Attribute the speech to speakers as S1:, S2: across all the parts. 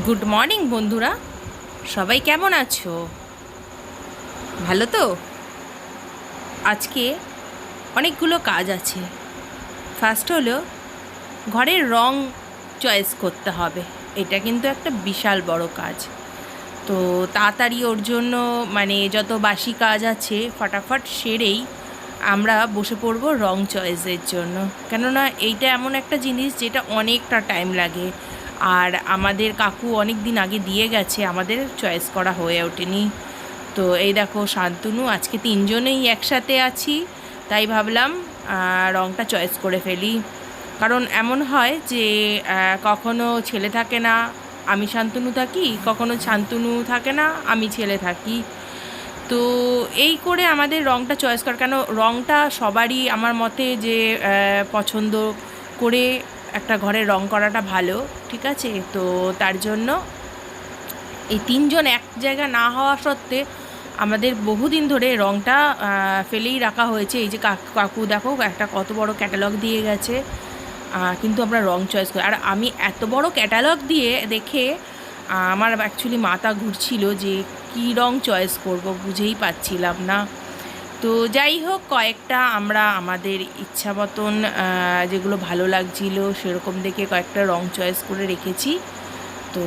S1: Good morning বন্ধুরা, সবাই কেমন আছো? ভালো তো? আজকে অনেকগুলো কাজ আছে। ফার্স্ট হলো ঘরের রং চয়েস করতে হবে। এটা কিন্তু একটা বিশাল বড় কাজ। তো তাড়াতাড়ি ওর জন্য যত বাসি কাজ আছে ফটাফট সেরেই আমরা বসে পড়বো রং চয়েসের জন্য। কেননা এইটা এমন একটা জিনিস যেটা অনেকটা টাইম লাগে, আর আমাদের কাকু অনেক দিন আগে দিয়ে গেছে, আমাদের চয়েস করা হয়ে ওঠেনি। তো এই দেখো শান্তনু, আজকে তিনজনেই একসাথে আছি, তাই ভাবলাম রংটা চয়েস করে ফেলি। কারণ এমন হয় যে কখনো ছেলে থাকে না, আমি শান্তনু থাকি, কখনো শান্তনু থাকে না, আমি ছেলে থাকি। তো এই করে আমাদের রংটা চয়েস কর, কেন রংটা সবারই আমার মতে যে পছন্দ করে একটা ঘরে রং করাটা ভালো, ঠিক আছে? তো তার জন্য এই তিনজন এক জায়গা না হওয়া সত্ত্বে আমাদের বহুদিন ধরে রংটা ফেলেই রাখা হয়েছে। এই যে কাকু দেখো একটা কত বড় ক্যাটালগ দিয়ে গেছে, কিন্তু আমরা রং চয়েস করি। আর আমি এত বড় ক্যাটালগ দিয়ে দেখে আমার অ্যাকচুয়ালি মাথা ঘুরছিল যে কী রং চয়েস করব, বুঝেই পাচ্ছিলাম না। তো যাই হোক, কয়েকটা আমরা আমাদের ইচ্ছা মতন যেগুলো ভালো লাগছিল সেরকম দেখে কয়েকটা রং চয়েস করে রেখেছি। তো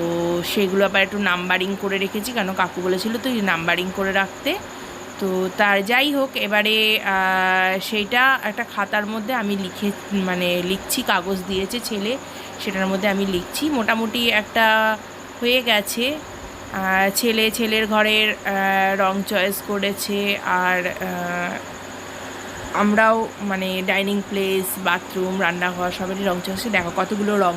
S1: সেগুলো আবার একটু নাম্বারিং করে রেখেছি, কেন কাকু বলেছিল তো নাম্বারিং করে রাখতে। তো তার যাই হোক, এবারে সেইটা একটা খাতার মধ্যে আমি লিখছি, কাগজ দিয়েছে ছেলে, সেটার মধ্যে আমি লিখছি। মোটামুটি একটা হয়ে গেছে। ছেলের ঘরের রং চয়েস করেছে, আর আমরাও ডাইনিং প্লেস, বাথরুম, রান্নাঘর সবারই রং চয়েস। দেখো কতগুলো রং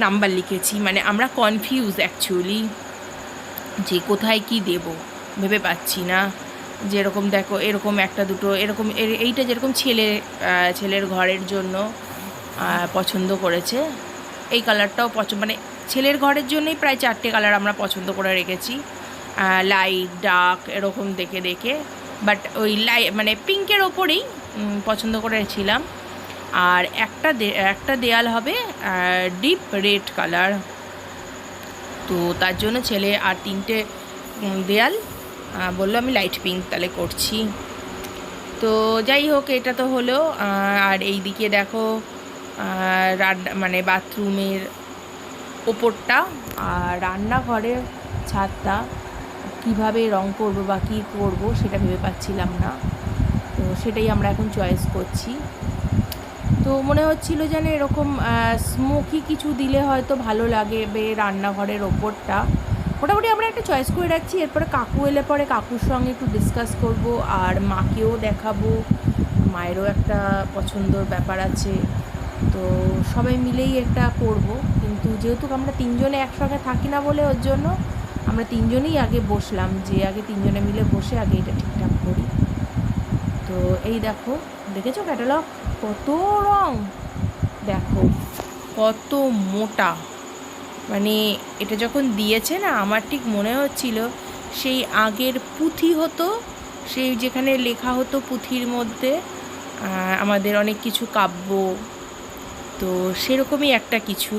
S1: নাম্বার লিখেছি, আমরা কনফিউজ অ্যাকচুয়ালি যে কোথায় কি দেব, ভেবে পাচ্ছি না। যেরকম দেখো এরকম একটা দুটো এরকম, এইটা যেরকম ছেলের ঘরের জন্য পছন্দ করেছে, এই কালারটাও ছেলের ঘরের জন্যই প্রায় 4টে কালার আমরা পছন্দ করে রেখেছি, লাইট ডার্ক এরকম দেখে দেখে। বাট ওই পিঙ্কের ওপরেই পছন্দ করেছিলাম। আর একটা দেয়াল হবে ডিপ রেড কালার। তো তার জন্য ছেলে আর 3টে দেয়াল বললো আমি লাইট পিঙ্ক তাহলে করছি। তো যাই হোক, এটা তো হলো। আর এই দিকে দেখো বাথরুমের ওপরটা আর রান্নাঘরের ছাদটা কিভাবে রং করবো বা কী করবো সেটা ভেবে পাচ্ছিলাম না। তো সেটাই আমরা এখন চয়েস করছি। তো মনে হচ্ছিল যেন এরকম স্মোকি কিছু দিলে হয়তো ভালো লাগে রান্নাঘরের ওপরটা। মোটামুটি আমরা একটা চয়েস করে রাখছি। এরপরে কাকু এলে পরে কাকুর সঙ্গে একটু ডিসকাস করব, আর মাকেও দেখাবো, মায়েরও একটা পছন্দর ব্যাপার আছে। তো সবাই মিলেই একটা করব। কিন্তু যেহেতু আমরা তিনজনে একসঙ্গে থাকি না বলে ওর জন্য আমরা তিনজনেই আগে বসলাম, যে আগে তিনজনে মিলে বসে আগে এটা ঠিকঠাক করি। তো এই দেখো, দেখেছো ক্যাটালগ কত রং, দেখো কত মোটা। এটা যখন দিয়েছে না, আমার ঠিক মনে হচ্ছিল সেই আগের পুঁথি হতো, সেই যেখানে লেখা হতো পুঁথির মধ্যে আমাদের অনেক কিছু কাব্য, তো সেরকমই একটা কিছু।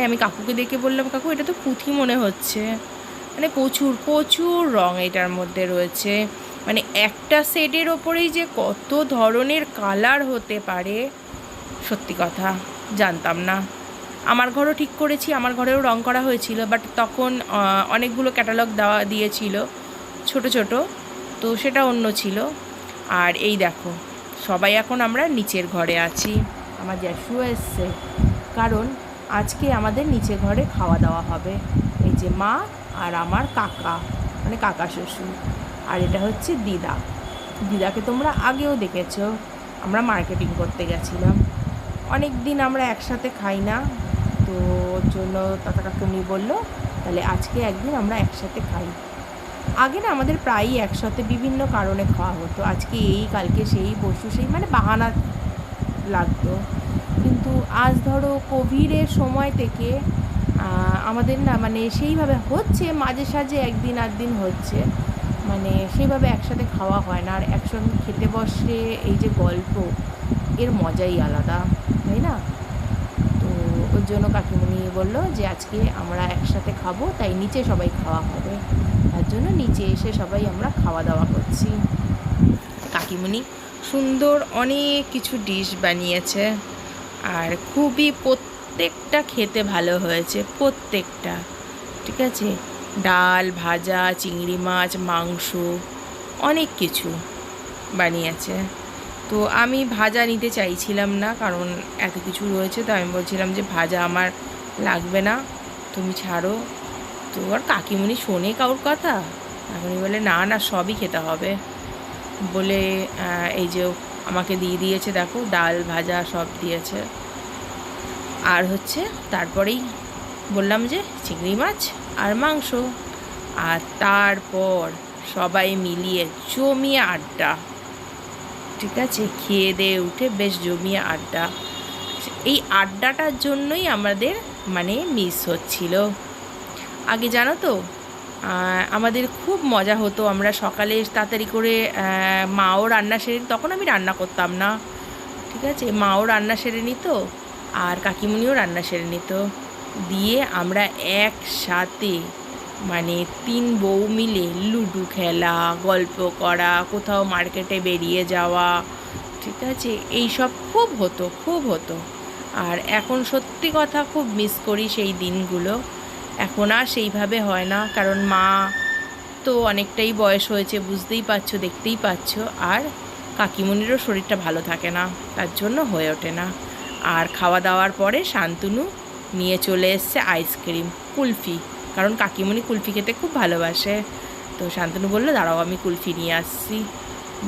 S1: আমি কাকুকে দেখে বললাম, কাকু এটা তো পুঁথি মনে হচ্ছে। প্রচুর প্রচুর রং এটার মধ্যে রয়েছে। একটা শেডের ওপরেই যে কত ধরনের কালার হতে পারে, সত্যি কথা জানতাম না। আমার ঘরও ঠিক করেছি, আমার ঘরেও রং করা হয়েছিল, বাট তখন অনেকগুলো ক্যাটালগ দিয়েছিল ছোট ছোট, তো সেটা অন্য ছিল। আর এই দেখো, সবাই এখন আমরা নিচের ঘরে আছি। আমার জ্যাশুও এসছে, কারণ আজকে আমাদের নিচে ঘরে খাওয়া দাওয়া হবে। এই যে মা আর আমার কাকা, কাকা শ্বশুর, আর এটা হচ্ছে দিদাকে তোমরা আগেও দেখেছো, আমরা মার্কেটিং করতে গেছিলাম। অনেক দিন আমরা একসাথে খাই না, তো ওর জন্য দাদা কাকুনি বললো তাহলে আজকে একদিন আমরা একসাথে খাই। আগে না আমাদের প্রায়ই একসাথে বিভিন্ন কারণে খাওয়া হতো, আজকে এই কালকে সেই পরশু সেই, বাহানা লাগতো। কিন্তু আজ ধরো কোভিডের সময় থেকে আমাদের না সেইভাবে হচ্ছে, মাঝে সাঝে একদিন আধদিন হচ্ছে, সেইভাবে একসাথে খাওয়া হয় না। আর একসঙ্গে খেতে বসে এই যে গল্প, এর মজাই আলাদা, তাই না? তো ওর জন্য কাকিমুনি বললো যে আজকে আমরা একসাথে খাবো, তাই নিচে সবাই খাওয়া হবে। তার জন্য নিচে এসে সবাই আমরা খাওয়া দাওয়া করছি। কাকিমুনি সুন্দর অনেক কিছু ডিশ বানিয়েছে, আর খুবই প্রত্যেকটা খেতে ভালো হয়েছে, প্রত্যেকটা। ঠিক আছে, ডাল, ভাজা, চিংড়ি মাছ, মাংস, অনেক কিছু বানিয়েছে। তো আমি ভাজা নিতে চাইছিলাম না, কারণ এত কিছু রয়েছে। তো আমি বলছিলাম যে ভাজা আমার লাগবে না, তুমি ছাড়ো। তো আর কাকিমুনি শোনে কারোর কথা? কাকিমুনি বলে না না, সবই খেতে হবে বলে এই যে আমাকে দিয়ে দিয়েছে, দেখো ডাল ভাজা সব দিয়েছে। আর হচ্ছে তারপরেই বললাম যে চিংড়ি মাছ আর মাংস। আর তারপর সবাই মিলিয়ে জমিয়ে আড্ডা। ঠিক আছে, খেয়ে দিয়ে উঠে বেশ জমিয়ে আড্ডা। এই আড্ডাটার জন্যই আমাদের মানে মিস হচ্ছিল। আগে জানো তো আমাদের খুব মজা হতো, আমরা সকালে তাড়াতাড়ি করে মাও রান্না সেরে, তখন আমি রান্না করতাম না। ঠিক আছে, মাও রান্না সেরে নিত আর কাকিমুনিও রান্না সেরে নিত, দিয়ে আমরা একসাথে মানে 3 বউ মিলে লুডো খেলা, গল্প করা, কোথাও মার্কেটে বেরিয়ে যাওয়া। ঠিক আছে, এইসব খুব হতো, খুব হতো। আর এখন সত্যি কথা খুব মিস করি সেই দিনগুলো। এখন আর সেইভাবে হয় না, কারণ মা তো অনেকটাই বয়স হয়েছে, বুঝতেই পারছো, দেখতেই পাচ্ছো। আর কাকিমুনিরও শরীরটা ভালো থাকে না, তার জন্য হয়ে ওঠে না। আর খাওয়া দাওয়ার পরে শান্তনু নিয়ে চলে এসছে আইসক্রিম, কুলফি, কারণ কাকিমুনি কুলফি খেতে খুব ভালোবাসে। তো শান্তনু বললো দাঁড়াও আমি কুলফি নিয়ে আসছি,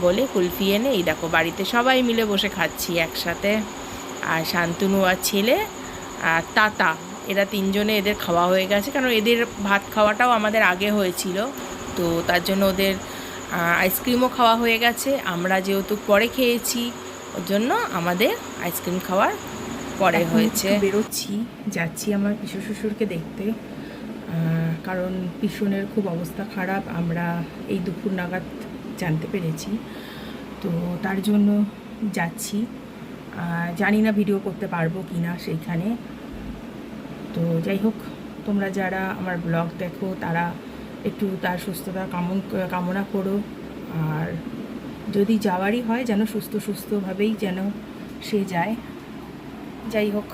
S1: বলে কুলফি এনে এই দেখো বাড়িতে সবাই মিলে বসে খাচ্ছি একসাথে। আর শান্তনু আর ছেলে আর তাতা, এরা 3 জনে এদের খাওয়া হয়ে গেছে, কারণ এদের ভাত খাওয়াটাও আমাদের আগে হয়েছিল। তো তার জন্য ওদের আইসক্রিমও খাওয়া হয়ে গেছে। আমরা যেহেতু পরে খেয়েছি, ওর জন্য আমাদের আইসক্রিম খাওয়ার পরে হয়েছে। বেরোচ্ছি, যাচ্ছি আমার পিসু শ্বশুরকে দেখতে, কারণ পিসনের খুব অবস্থা খারাপ, আমরা এই দুপুর নাগাদ জানতে পেরেছি। তো তার জন্য যাচ্ছি, জানি না ভিডিও করতে পারবো কি না সেইখানে। তো যাই হোক, তোমরা যারা আমার ব্লগ দেখো তারা একটু তার সুস্থতা কামনা করো। আর যদি যাওয়ারই হয় যেন সুস্থভাবেই যেন সে যায়। যাই হোক,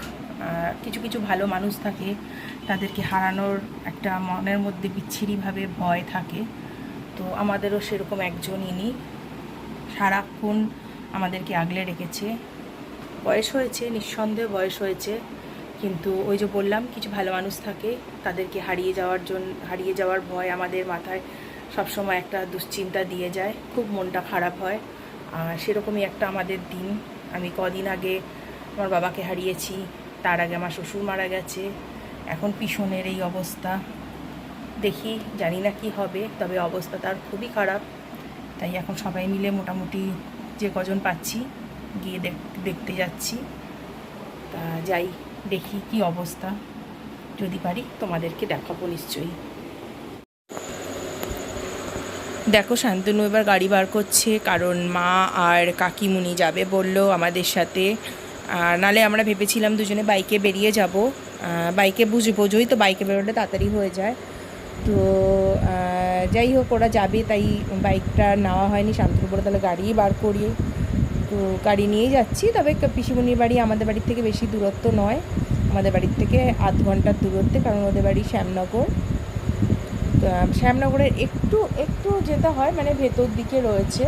S1: কিছু কিছু ভালো মানুষ থাকে, তাদেরকে হারানোর একটা মনের মধ্যে বিচ্ছিরিভাবে ভয় থাকে। তো আমাদেরও সেরকম একজন ইনি সারাক্ষণ আমাদেরকে আগলে রেখেছে। বয়স হয়েছে, নিঃসন্দেহে বয়স হয়েছে, কিন্তু ওই যে বললাম কিছু ভালো মানুষ থাকে, তাদেরকে হারিয়ে যাওয়ার ভয় আমাদের মাথায় সবসময় একটা দুশ্চিন্তা দিয়ে যায়, খুব মনটা খারাপ হয়। আর সেরকমই একটা আমাদের দিন। আমি কদিন আগে আমার বাবাকে হারিয়েছি, তার আগে আমার শ্বশুর মারা গেছে, এখন পিসনের এই অবস্থা। দেখি, জানি না কি হবে, তবে অবস্থা তার খুবই খারাপ। তাই এখন সবাই মিলে মোটামুটি যে কজন পাচ্ছি গিয়ে দেখতে যাচ্ছি। তা যাই, দেখি কি অবস্থা, যদি পারি তোমাদেরকে দেখাবো নিশ্চয়ই। দেখো শান্তনু এবার গাড়ি বার করছে, কারণ মা আর কাকিমুনি যাবে বললো আমাদের সাথে। নালে আমরা ভেবেছিলাম দুজনে বাইকে বেরিয়ে যাব, বাইকে বোঝোই তো, বাইকে বেরোলে তাড়াতাড়ি হয়ে যায়। তো যাই হোক, ওরা যাবে তাই বাইকটা নেওয়া হয়নি। শান্তনু বলে তাহলে গাড়িই বার করিয়ে, তো গাড়ি নিয়েই যাচ্ছি। তবে পিসিমণির বাড়ি আমাদের বাড়ির থেকে বেশি দূরত্ব নয়, আমাদের বাড়ির থেকে আধ ঘন্টার দূরত্বে, কারণ ওদের বাড়ি শ্যামনগর। তো শ্যামনগরের একটু যেতে হয়, মানে ভেতর দিকে রয়েছে।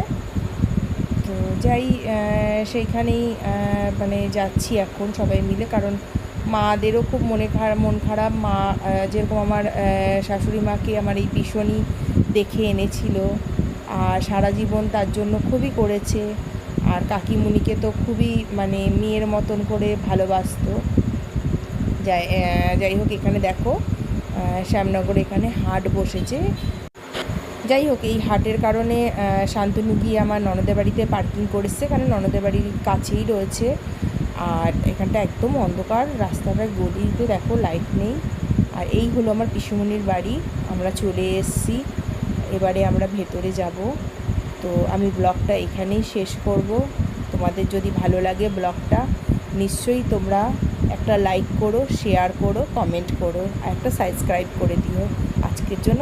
S1: তো যাই, সেইখানেই মানে যাচ্ছি এখন সবাই মিলে, কারণ মাদেরও খুব মন খারাপ। মা যেরকম আমার শাশুড়ি মাকে আমার এই পিসনই দেখে এনেছিল, আর সারা জীবন তার জন্য খুবই করেছে। আর কাকিমুনিকে তো খুবই মানে মেয়ের মতন করে ভালোবাসতো। যাই হোক, এখানে দেখো শ্যামনগরে এখানে হাট বসেছে। যাই হোক, এই হাটের কারণে শান্তনু গিয়ে আমার ননদের বাড়িতে পার্কিং করেছে, কারণ ননদের বাড়ির কাছেই রয়েছে। আর এখানটা একদম অন্ধকার, রাস্তাটার গলিতে দেখো লাইট নেই। আর এই হলো আমার পিসুমণির বাড়ি, আমরা চলে এসেছি, এবারে আমরা ভেতরে যাব। তো আমি ব্লগটা এখানেই শেষ করব। তোমাদের যদি ভালো লাগে ব্লগটা নিশ্চয়ই তোমরা একটা লাইক করো, শেয়ার করো, কমেন্ট করো, আর একটা সাবস্ক্রাইব করে দিও। আজকের জন্য